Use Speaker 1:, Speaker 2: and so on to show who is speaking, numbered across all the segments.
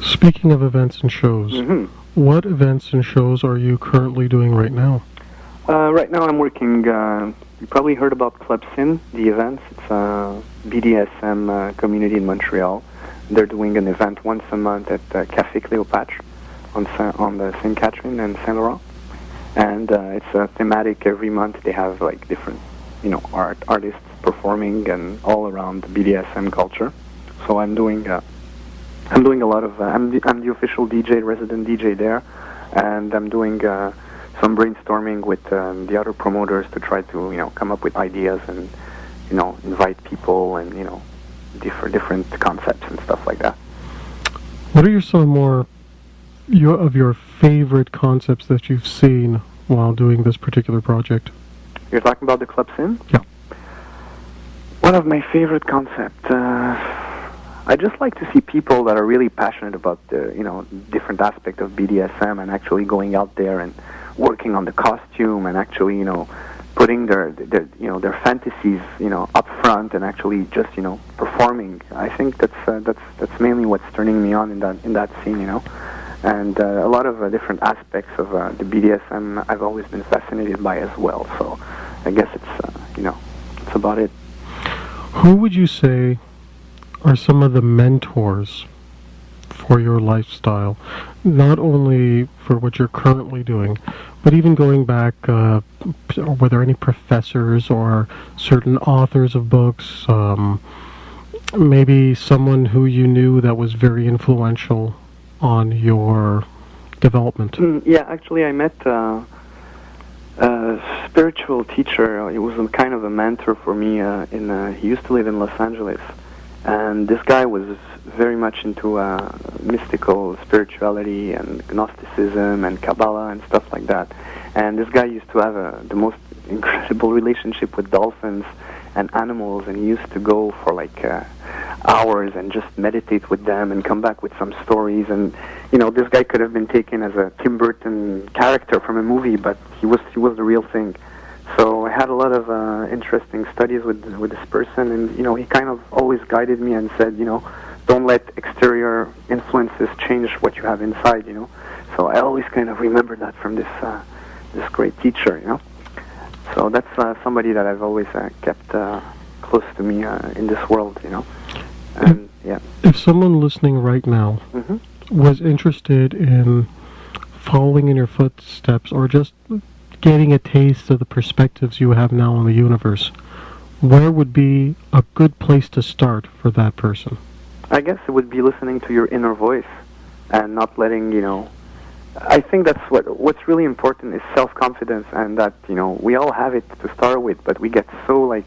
Speaker 1: Speaking of events and shows, what events and shows are you currently doing right now?
Speaker 2: Right now I'm working, you probably heard about Club Sin, the event. It's a BDSM community in Montreal. They're doing an event once a month at Café Cléopâtre on the St. Catherine and Saint Laurent. And it's thematic. Every month they have like different, artists performing and all around the BDSM culture. So I'm doing a lot of. I'm the official DJ, resident DJ there, and I'm doing some brainstorming with the other promoters to try to come up with ideas and invite people and different concepts and stuff like that.
Speaker 1: What are some more of your favorite concepts that you've seen while doing this particular project?
Speaker 2: You're talking about the Club Sin?
Speaker 1: Yeah.
Speaker 2: One of my favorite concepts. I just like to see people that are really passionate about the different aspect of BDSM and actually going out there and working on the costume and actually putting their fantasies up front and actually just performing. I think that's mainly what's turning me on in that scene, and a lot of different aspects of the BDSM I've always been fascinated by as well. So I guess it's about it.
Speaker 1: Who would you say are some of the mentors for your lifestyle, not only for what you're currently doing, but even going back, were there any professors or certain authors of books, maybe someone who you knew that was very influential on your development?
Speaker 2: Yeah, actually I met a spiritual teacher. He was kind of a mentor for me. He used to live in Los Angeles. And this guy was very much into mystical spirituality and Gnosticism and Kabbalah and stuff like that. And this guy used to have the most incredible relationship with dolphins and animals, and he used to go for like hours and just meditate with them and come back with some stories. And this guy could have been taken as a Tim Burton character from a movie, but he was the real thing. So I had a lot of interesting studies with this person, and he kind of always guided me and said, don't let exterior influences change what you have inside, So I always kind of remember that from this great teacher, So that's somebody that I've always kept close to me in this world, And yeah.
Speaker 1: If someone listening right now was interested in following in your footsteps or just getting a taste of the perspectives you have now on the universe, where would be a good place to start for that person?
Speaker 2: I guess it would be listening to your inner voice and not letting, I think that's what's really important is self-confidence, and that, we all have it to start with, but we get so, it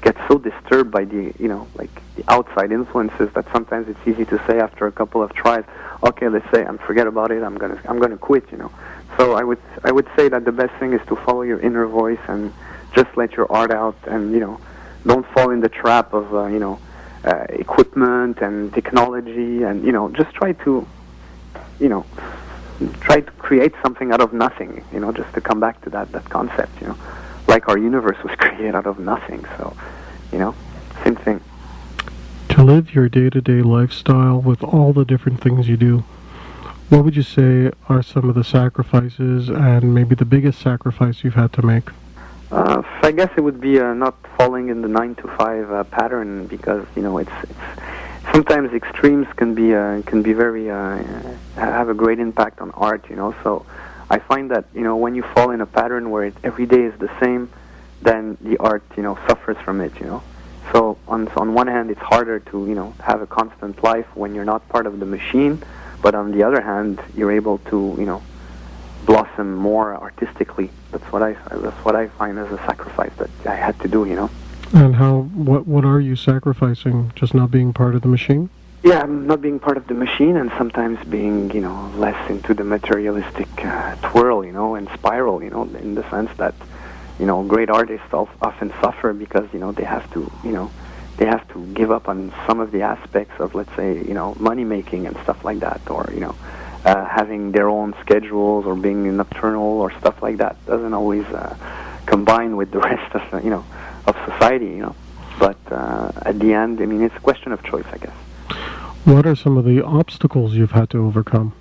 Speaker 2: gets so disturbed by the, the outside influences that sometimes it's easy to say after a couple of tries, okay, let's say, forget about it, I'm gonna quit, So I would say that the best thing is to follow your inner voice and just let your art out, and don't fall in the trap of equipment and technology, and just try to create something out of nothing. Just to come back to that concept. Like our universe was created out of nothing. So same thing.
Speaker 1: To live your day-to-day lifestyle with all the different things you do, what would you say are some of the sacrifices and maybe the biggest sacrifice you've had to make?
Speaker 2: I guess it would be not falling in the 9-to-5 pattern, because it's sometimes extremes can be very have a great impact on art. So I find that when you fall in a pattern where every day is the same, then the art suffers from it. So on one hand, it's harder to have a constant life when you're not part of the machine. But on the other hand, you're able to, blossom more artistically. That's what I find as a sacrifice that I had to do.
Speaker 1: And what are you sacrificing? Just not being part of the machine?
Speaker 2: Yeah, not being part of the machine, and sometimes being, less into the materialistic twirl, and spiral, in the sense that, great artists often suffer because, they have to give up on some of the aspects of, let's say, money making and stuff like that, or having their own schedules or being nocturnal or stuff like that. Doesn't always combine with the rest of of society. But at the end, it's a question of choice, I guess.
Speaker 1: What are some of the obstacles you've had to overcome?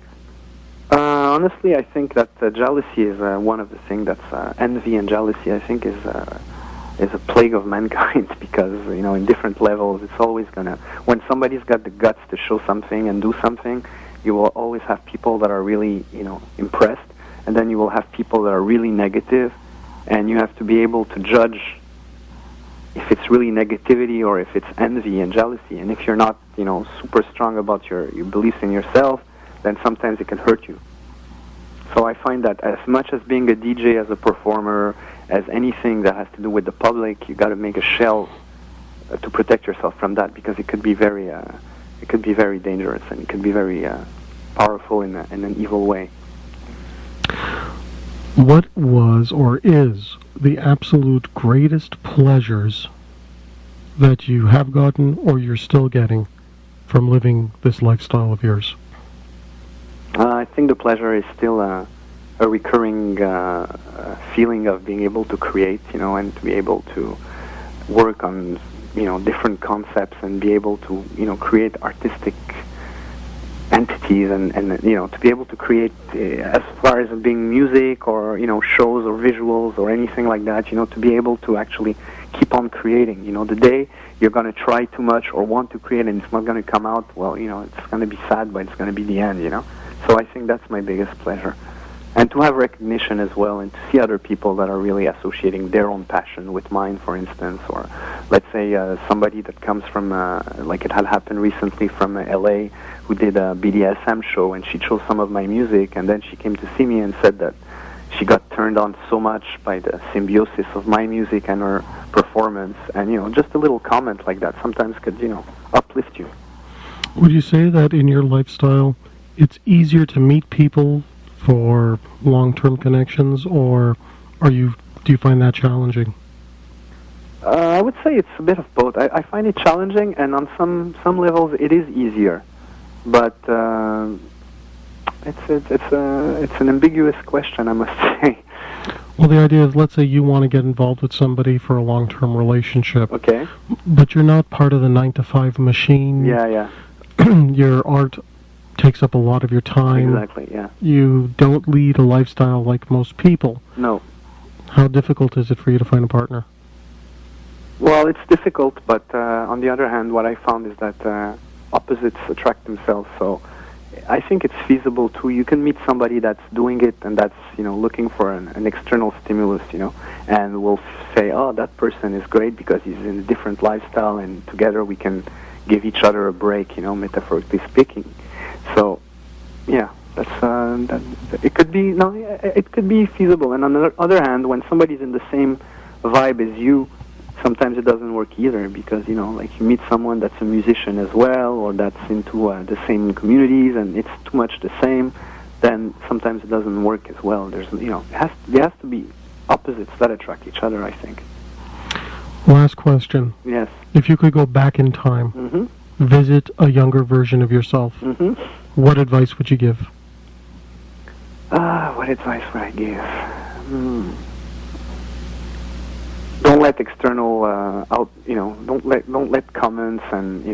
Speaker 2: Honestly, I think that jealousy is one of the things that's envy and jealousy. I think is a plague of mankind because in different levels, it's always gonna. When somebody's got the guts to show something and do something, you will always have people that are really impressed, and then you will have people that are really negative, and you have to be able to judge if it's really negativity or if it's envy and jealousy. And if you're not super strong about your beliefs in yourself, then sometimes it can hurt you. So I find that as much as being a DJ, as a performer, as anything that has to do with the public, you got to make a shell to protect yourself from that, because it could be very dangerous, and it could be very powerful in an evil way.
Speaker 1: What was or is the absolute greatest pleasures that you have gotten or you're still getting from living this lifestyle of yours?
Speaker 2: I think the pleasure is still a recurring feeling of being able to create, and to be able to work on, different concepts, and be able to, create artistic entities, and to be able to create, as far as being music or, shows or visuals or anything like that, to be able to actually keep on creating. The day you're going to try too much or want to create and it's not going to come out, well, it's going to be sad, but it's going to be the end, So I think that's my biggest pleasure. And to have recognition as well, and to see other people that are really associating their own passion with mine, for instance, or let's say somebody that comes from, like it had happened recently from LA, who did a BDSM show, and she chose some of my music, and then she came to see me and said that she got turned on so much by the symbiosis of my music and her performance, and just a little comment like that sometimes could, uplift you.
Speaker 1: Would you say that in your lifestyle, it's easier to meet people for long-term connections, or do you find that challenging?
Speaker 2: I would say it's a bit of both. I find it challenging, and on some levels it is easier, but it's an ambiguous question, I must say.
Speaker 1: Well, the idea is, let's say you want to get involved with somebody for a long-term relationship.
Speaker 2: Okay.
Speaker 1: But you're not part of the 9-to-5 machine.
Speaker 2: Yeah.
Speaker 1: Your art takes up a lot of your time.
Speaker 2: Exactly, yeah.
Speaker 1: You don't lead a lifestyle like most people.
Speaker 2: No.
Speaker 1: How difficult is it for you to find a partner?
Speaker 2: Well, it's difficult, but on the other hand, what I found is that opposites attract themselves, so I think it's feasible too. You can meet somebody that's doing it and that's, looking for an external stimulus, and will say, oh, that person is great because he's in a different lifestyle, and together we can give each other a break, metaphorically speaking. So, yeah, it could be feasible. And on the other hand, when somebody's in the same vibe as you, sometimes it doesn't work either, because like you meet someone that's a musician as well, or that's into the same communities, and it's too much the same, then sometimes it doesn't work as well. There has to be opposites that attract each other, I think.
Speaker 1: Last question.
Speaker 2: Yes.
Speaker 1: If you could go back in time, visit a younger version of yourself, what advice would you give?
Speaker 2: What advice would I give? Don't let external don't let comments and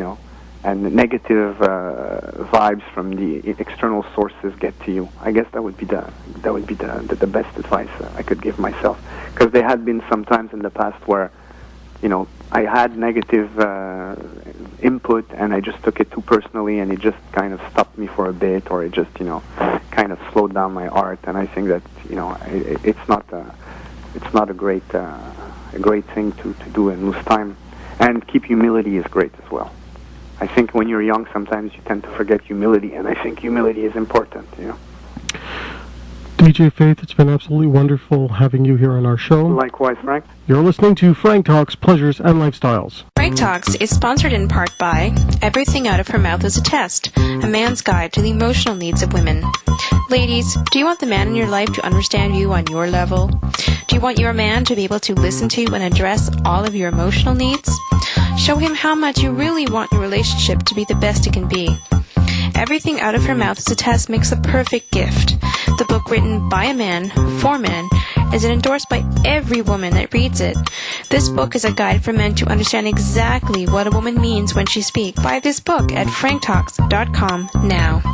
Speaker 2: negative vibes from the external sources get to you. I guess that would be the best advice I could give myself, because there had been some times in the past where I had negative input, and I just took it too personally, and it just kind of stopped me for a bit, or it just kind of slowed down my art. And I think that it's not a great thing to do and lose time. And keep humility is great as well. I think when you're young, sometimes you tend to forget humility, and I think humility is important.
Speaker 1: DJ Faith, it's been absolutely wonderful having you here on our show.
Speaker 2: Likewise, Frank.
Speaker 1: You're listening to Frank Talks, Pleasures and Lifestyles.
Speaker 3: Frank Talks is sponsored in part by Everything Out of Her Mouth is a Test, a man's guide to the emotional needs of women. Ladies, do you want the man in your life to understand you on your level? Do you want your man to be able to listen to and address all of your emotional needs? Show him how much you really want your relationship to be the best it can be. Everything Out of Her Mouth is a Test makes a perfect gift. The book written by a man, for men, is it endorsed by every woman that reads it. This book is a guide for men to understand exactly what a woman means when she speaks. Buy this book at franktalks.com now.